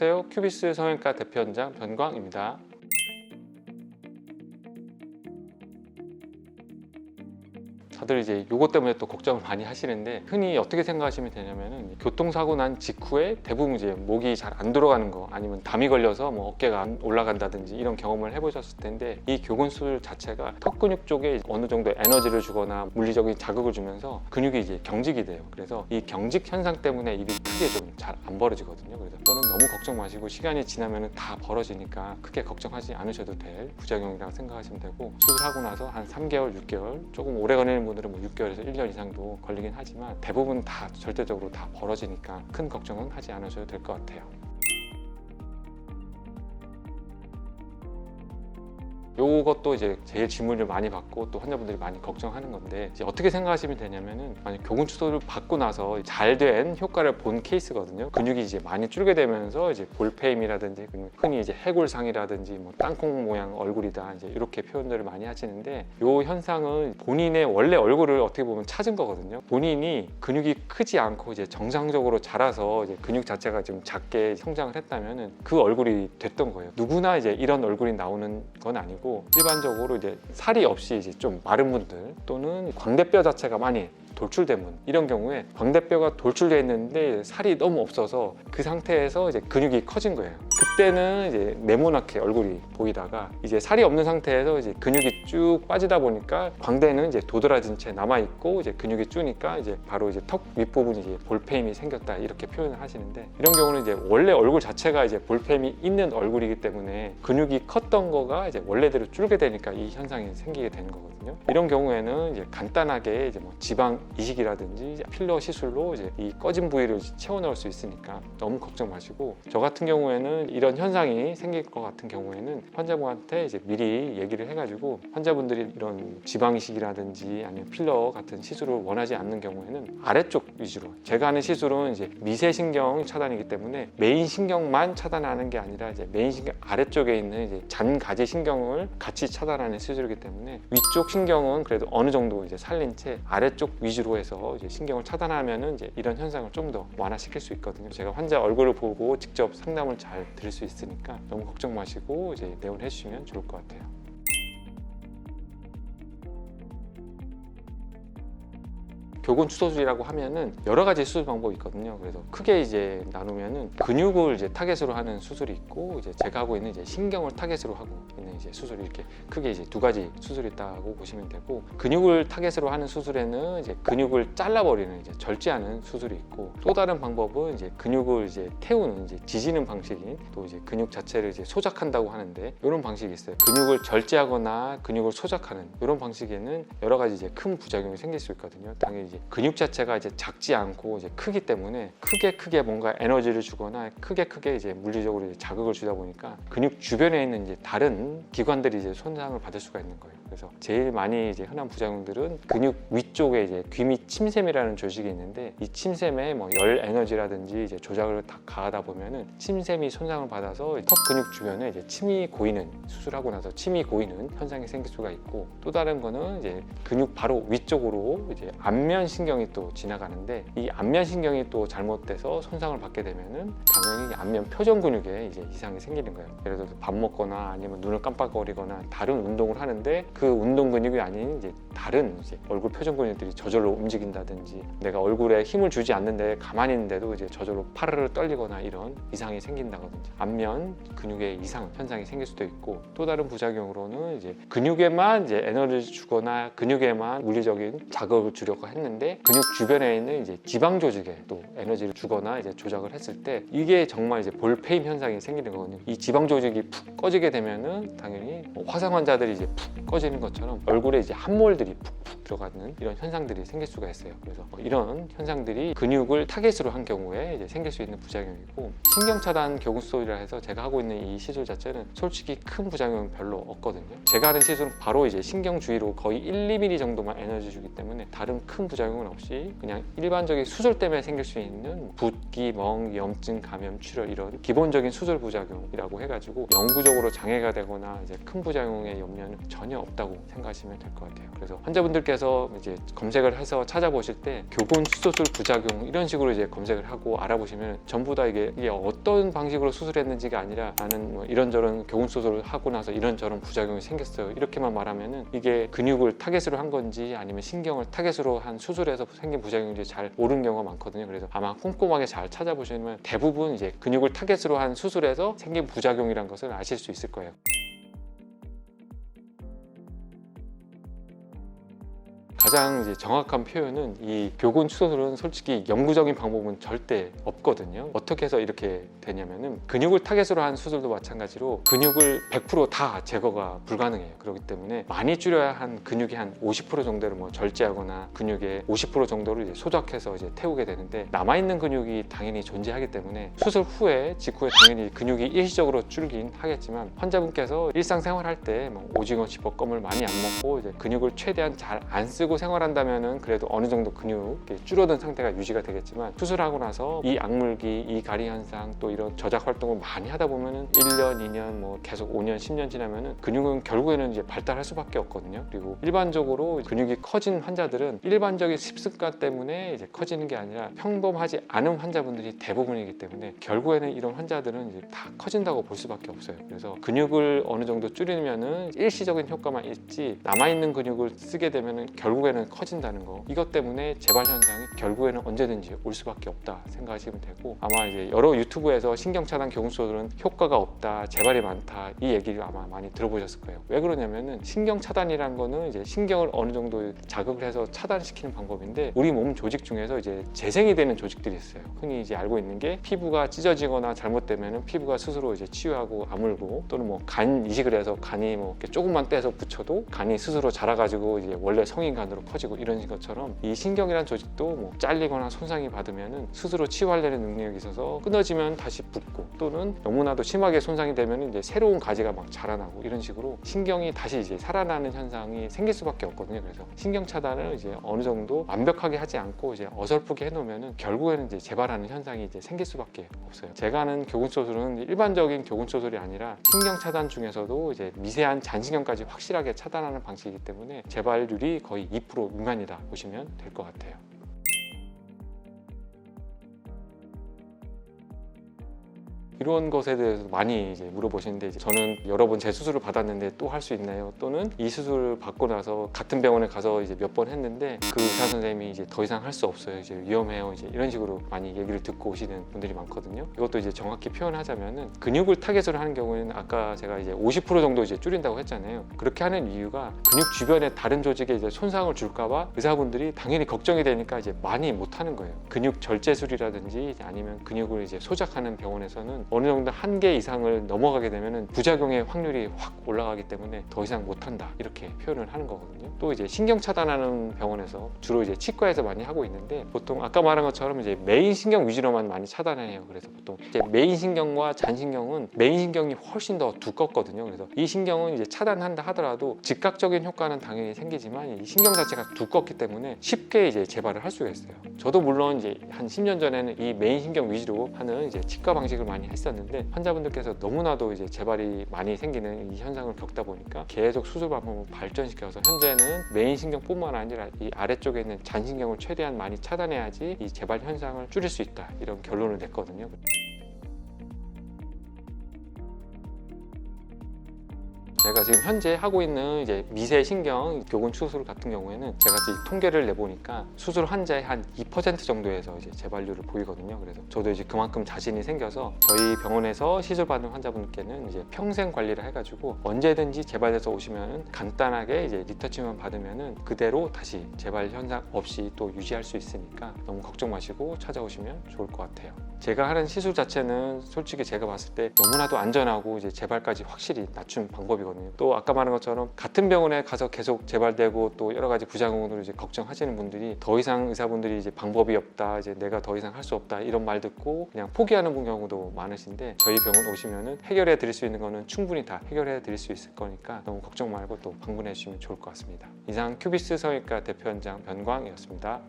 안녕하세요. 큐비스 성형외과 대표원장 변광입니다. 다들 이제 요거 때문에 또 걱정을 많이 하시는데, 흔히 어떻게 생각하시면 되냐면은 교통사고 난 직후에 대부분 이제 목이 잘 안 들어가는 거, 아니면 담이 걸려서 뭐 어깨가 안 올라간다든지 이런 경험을 해보셨을 텐데, 이 교근 수술 자체가 턱 근육 쪽에 어느 정도 에너지를 주거나 물리적인 자극을 주면서 근육이 이제 경직이 돼요. 그래서 이 경직 현상 때문에 입이 크게 좀 잘 안 벌어지거든요. 그래서 또는 너무 걱정 마시고, 시간이 지나면은 다 벌어지니까 크게 걱정하지 않으셔도 될 부작용이라고 생각하시면 되고, 수술하고 나서 한 3개월, 6개월, 조금 오래 걸리는 분들은 뭐 6개월에서 1년 이상도 걸리긴 하지만 대부분 다 절대적으로 다 벌어지니까 큰 걱정은 하지 않으셔도 될 것 같아요. 요것도 이제 제일 질문을 많이 받고 또 환자분들이 많이 걱정하는 건데, 이제 어떻게 생각하시면 되냐면은, 만약 교근 추도를 받고 나서 잘 된 효과를 본 케이스거든요. 근육이 이제 많이 줄게 되면서 이제 볼페임이라든지, 흔히 이제 해골상이라든지 뭐 땅콩 모양 얼굴이다, 이제 이렇게 표현들을 많이 하시는데, 요 현상은 본인의 원래 얼굴을 어떻게 보면 찾은 거거든요. 본인이 근육이 크지 않고 이제 정상적으로 자라서 이제 근육 자체가 좀 작게 성장을 했다면은 그 얼굴이 됐던 거예요. 누구나 이제 이런 얼굴이 나오는 건 아니고, 일반적으로 이제 살이 없이 이제 좀 마른 분들, 또는 광대뼈 자체가 많이 돌출된 분, 이런 경우에 광대뼈가 돌출되어 있는데 살이 너무 없어서 그 상태에서 이제 근육이 커진 거예요. 그때는 이제 네모나게 얼굴이 보이다가, 이제 살이 없는 상태에서 이제 근육이 쭉 빠지다 보니까 광대는 이제 도드라진 채 남아 있고, 이제 근육이 주니까 이제 바로 이제 턱 윗부분이 이제 볼페임이 생겼다, 이렇게 표현을 하시는데, 이런 경우는 이제 원래 얼굴 자체가 이제 볼페임이 있는 얼굴이기 때문에 근육이 컸던 거가 이제 원래대로 줄게 되니까 이 현상이 생기게 되는 거거든요. 이런 경우에는 이제 간단하게 이제 뭐 지방 이식이라든지 필러 시술로 이제 이 꺼진 부위를 채워 넣을 수 있으니까 너무 걱정 마시고, 저 같은 경우에는 이런 현상이 생길 것 같은 경우에는 환자분한테 이제 미리 얘기를 해가지고, 환자분들이 이런 지방 이식이라든지 아니면 필러 같은 시술을 원하지 않는 경우에는 아래쪽 위주로, 제가 하는 시술은 이제 미세신경 차단이기 때문에 메인 신경만 차단하는 게 아니라 이제 메인 신경 아래쪽에 있는 이제 잔가지 신경을 같이 차단하는 시술이기 때문에, 위쪽 신경은 그래도 어느 정도 이제 살린 채 아래쪽 위주로 해서 이제 신경을 차단하면은 이제 이런 현상을 좀 더 완화시킬 수 있거든요. 제가 환자 얼굴을 보고 직접 상담을 잘 드릴 수 있으니까 너무 걱정 마시고 이제 내원해 주시면 좋을 것 같아요. 교근 추도술이라고 하면은 여러 가지 수술 방법이 있거든요. 그래서 크게 이제 나누면은 근육을 이제 타겟으로 하는 수술이 있고, 이제 제가 하고 있는 이제 신경을 타겟으로 하고 있는 이제 수술이, 이렇게 크게 이제 두 가지 수술이 있다고 보시면 되고, 근육을 타겟으로 하는 수술에는 이제 근육을 잘라버리는 이제 절제하는 수술이 있고, 또 다른 방법은 이제 근육을 이제 태우는, 이제 지지는 방식인, 또 이제 근육 자체를 이제 소작한다고 하는데, 이런 방식이 있어요. 근육을 절제하거나 근육을 소작하는 이런 방식에는 여러 가지 이제 큰 부작용이 생길 수 있거든요. 당연히 이제 근육 자체가 이제 작지 않고 이제 크기 때문에 크게 뭔가 에너지를 주거나 크게 이제 물리적으로 이제 자극을 주다 보니까 근육 주변에 있는 이제 다른 기관들이 이제 손상을 받을 수가 있는 거예요. 그래서 제일 많이 이제 흔한 부작용들은 근육 위쪽에 이제 귀밑 침샘이라는 조직이 있는데, 이 침샘에 뭐 열 에너지라든지 이제 조작을 다 가하다 보면은 침샘이 손상을 받아서 턱 근육 주변에 이제 침이 고이는, 수술하고 나서 침이 고이는 현상이 생길 수가 있고, 또 다른 거는 이제 근육 바로 위쪽으로 이제 안면 신경이 또 지나가는데, 이 안면 신경이 또 잘못돼서 손상을 받게 되면은 당연히 안면 표정 근육에 이제 이상이 생기는 거예요. 예를 들어서 밥 먹거나 아니면 눈을 깜빡거리거나 다른 운동을 하는데, 그 운동 근육이 아닌 이제 다른 이제 얼굴 표정 근육들이 저절로 움직인다든지, 내가 얼굴에 힘을 주지 않는데 가만히 있는데도 이제 저절로 파르르 떨리거나 이런 이상이 생긴다든지, 안면 근육에 이상 현상이 생길 수도 있고, 또 다른 부작용으로는 이제 근육에만 이제 에너지를 주거나 근육에만 물리적인 자극을 주려고 했는데, 근육 주변에 있는 이제 지방 조직에 또 에너지를 주거나 이제 조작을 했을 때, 이게 정말 이제 볼페임 현상이 생기는 거거든요. 이 지방 조직이 푹 꺼지게 되면은 당연히 화상 환자들이 이제 푹 꺼지는 것처럼 얼굴에 이제 함몰들이 푹 들어가는 이런 현상들이 생길 수가 있어요. 그래서 이런 현상들이 근육을 타겟으로 한 경우에 이제 생길 수 있는 부작용이고, 신경 차단 교근 수술이라 해서 제가 하고 있는 이 시술 자체는 솔직히 큰 부작용은 별로 없거든요. 제가 하는 시술은 바로 이제 신경 주위로 거의 1, 2mm 정도만 에너지 주기 때문에 다른 큰 부작용은 없이, 그냥 일반적인 수술 때문에 생길 수 있는 붓기, 멍, 염증, 감염, 출혈, 이런 기본적인 수술 부작용이라고 해가지고 영구적으로 장애가 되거나 이제 큰 부작용의 염려는 전혀 없고, 없다고 생각하시면 될 것 같아요. 그래서 환자분들께서 이제 검색을 해서 찾아보실 때 교군 수소술 부작용 이런 식으로 이제 검색을 하고 알아보시면 전부 다 이게 어떤 방식으로 수술했는지가 아니라 나는 뭐 이런저런 교군 수술을 하고 나서 이런저런 부작용이 생겼어요 이렇게만 말하면은 이게 근육을 타겟으로 한 건지 아니면 신경을 타겟으로 한 수술에서 생긴 부작용인지 잘 모르는 경우가 많거든요. 그래서 아마 꼼꼼하게 잘 찾아보시면 대부분 이제 근육을 타겟으로 한 수술에서 생긴 부작용이란 것을 아실 수 있을 거예요. 가장 이제 정확한 표현은 이 교군 추소술은 솔직히 영구적인 방법은 절대 없거든요. 어떻게 해서 이렇게 되냐면은 근육을 타겟으로 한 수술도 마찬가지로 근육을 100%다 제거가 불가능해요. 그렇기 때문에 많이 줄여야 한 근육의 한 50% 정도를 뭐 절제하거나 근육의 50% 정도를 이제 소작해서 이제 태우게 되는데 남아있는 근육이 당연히 존재하기 때문에 수술 후에 직후에 당연히 근육이 일시적으로 줄긴 하겠지만 환자분께서 일상생활할 때 뭐 오징어 집어 껌을 많이 안 먹고 이제 근육을 최대한 잘 안 쓰고 생활한다면은 그래도 어느 정도 근육이 줄어든 상태가 유지가 되겠지만 수술하고 나서 이 악물기, 이 가리 현상 또 이런 저작 활동을 많이 하다 보면은 1년, 2년 뭐 계속 5년, 10년 지나면은 근육은 결국에는 이제 발달할 수밖에 없거든요. 그리고 일반적으로 근육이 커진 환자들은 일반적인 습습관 때문에 이제 커지는 게 아니라 평범하지 않은 환자분들이 대부분이기 때문에 결국에는 이런 환자들은 이제 다 커진다고 볼 수밖에 없어요. 그래서 근육을 어느 정도 줄이면은 일시적인 효과만 있지 남아있는 근육을 쓰게 되면은 결국에는 커진다는 거, 이것 때문에 재발 현상이 결국에는 언제든지 올 수밖에 없다 생각하시면 되고, 아마 이제 여러 유튜브에서 신경차단 교군수술은 효과가 없다, 재발이 많다 이 얘기를 아마 많이 들어보셨을 거예요. 왜 그러냐면은 신경차단이라는 거는 이제 신경을 어느 정도 자극을 해서 차단시키는 방법인데 우리 몸 조직 중에서 이제 재생이 되는 조직들이 있어요. 흔히 이제 알고 있는 게 피부가 찢어지거나 잘못되면은 피부가 스스로 이제 치유하고 아물고, 또는 뭐 간 이식을 해서 간이 뭐 이렇게 조금만 떼서 붙여도 간이 스스로 자라가지고 이제 원래 성인간으로 커지고 이런 것처럼 이 신경이란 조직도 뭐 잘리거나 손상이 받으면은 스스로 치유하려는 능력이 있어서 끊어지면 다시 붙고, 또는 너무나도 심하게 손상이 되면 이제 새로운 가지가 막 자라나고 이런 식으로 신경이 다시 이제 살아나는 현상이 생길 수밖에 없거든요. 그래서 신경 차단을 이제 어느 정도 완벽하게 하지 않고 이제 어설프게 해놓으면은 결국에는 이제 재발하는 현상이 이제 생길 수밖에 없어요. 제가 하는 교군수술은 일반적인 교군수술이 아니라 신경 차단 중에서도 이제 미세한 잔신경까지 확실하게 차단하는 방식이기 때문에 재발률이 거의 2% 미만이다 보시면 될 것 같아요. 이런 것에 대해서 많이 이제 물어보시는데, 이제 저는 여러 번 재수술을 받았는데 또 할 수 있나요? 또는 이 수술을 받고 나서 같은 병원에 가서 이제 몇 번 했는데 그 의사 선생님이 이제 더 이상 할 수 없어요, 이제 위험해요, 이제 이런 식으로 많이 얘기를 듣고 오시는 분들이 많거든요. 이것도 이제 정확히 표현하자면은 근육을 타겟으로 하는 경우에는 아까 제가 이제 50% 정도 이제 줄인다고 했잖아요. 그렇게 하는 이유가 근육 주변에 다른 조직에 이제 손상을 줄까봐 의사분들이 당연히 걱정이 되니까 이제 많이 못 하는 거예요. 근육 절제술이라든지 아니면 근육을 이제 소작하는 병원에서는 어느 정도 한계 이상을 넘어가게 되면 부작용의 확률이 확 올라가기 때문에 더 이상 못한다 이렇게 표현을 하는 거거든요. 또 이제 신경 차단하는 병원에서 주로 이제 치과에서 많이 하고 있는데, 보통 아까 말한 것처럼 이제 메인 신경 위주로만 많이 차단해요. 그래서 보통 이제 메인 신경과 잔신경은 메인 신경이 훨씬 더 두껍거든요. 그래서 이 신경은 이제 차단한다 하더라도 즉각적인 효과는 당연히 생기지만 이 신경 자체가 두껍기 때문에 쉽게 이제 재발을 할 수가 있어요. 저도 물론 이제 한 10년 전에는 이 메인 신경 위주로 하는 이제 치과 방식을 많이 했었는데 환자분들께서 너무나도 이제 재발이 많이 생기는 이 현상을 겪다 보니까 계속 수술 방법을 발전시켜서 현재는 메인 신경뿐만 아니라 이 아래쪽에 있는 잔신경을 최대한 많이 차단해야지 이 재발 현상을 줄일 수 있다, 이런 결론을 냈거든요. 제가 지금 현재 하고 있는 이제 미세 신경 교군 수술 같은 경우에는 제가 지금 통계를 내보니까 수술 환자의 한 2% 정도에서 이제 재발률을 보이거든요. 그래서 저도 이제 그만큼 자신이 생겨서 저희 병원에서 시술받는 환자분께는 이제 평생 관리를 해가지고 언제든지 재발돼서 오시면 간단하게 이제 리터치만 받으면은 그대로 다시 재발 현상 없이 또 유지할 수 있으니까 너무 걱정 마시고 찾아오시면 좋을 것 같아요. 제가 하는 시술 자체는 솔직히 제가 봤을 때 너무나도 안전하고 이제 재발까지 확실히 낮춘 방법이거든요. 또 아까 말한 것처럼 같은 병원에 가서 계속 재발되고 또 여러 가지 부작용으로 이제 걱정하시는 분들이 더 이상 의사분들이 이제 방법이 없다, 이제 내가 더 이상 할 수 없다 이런 말 듣고 그냥 포기하는 경우도 많으신데, 저희 병원 오시면은 해결해 드릴 수 있는 거는 충분히 다 해결해 드릴 수 있을 거니까 너무 걱정 말고 또 방문해 주시면 좋을 것 같습니다. 이상 큐비스 성형외과 대표원장 변광이었습니다.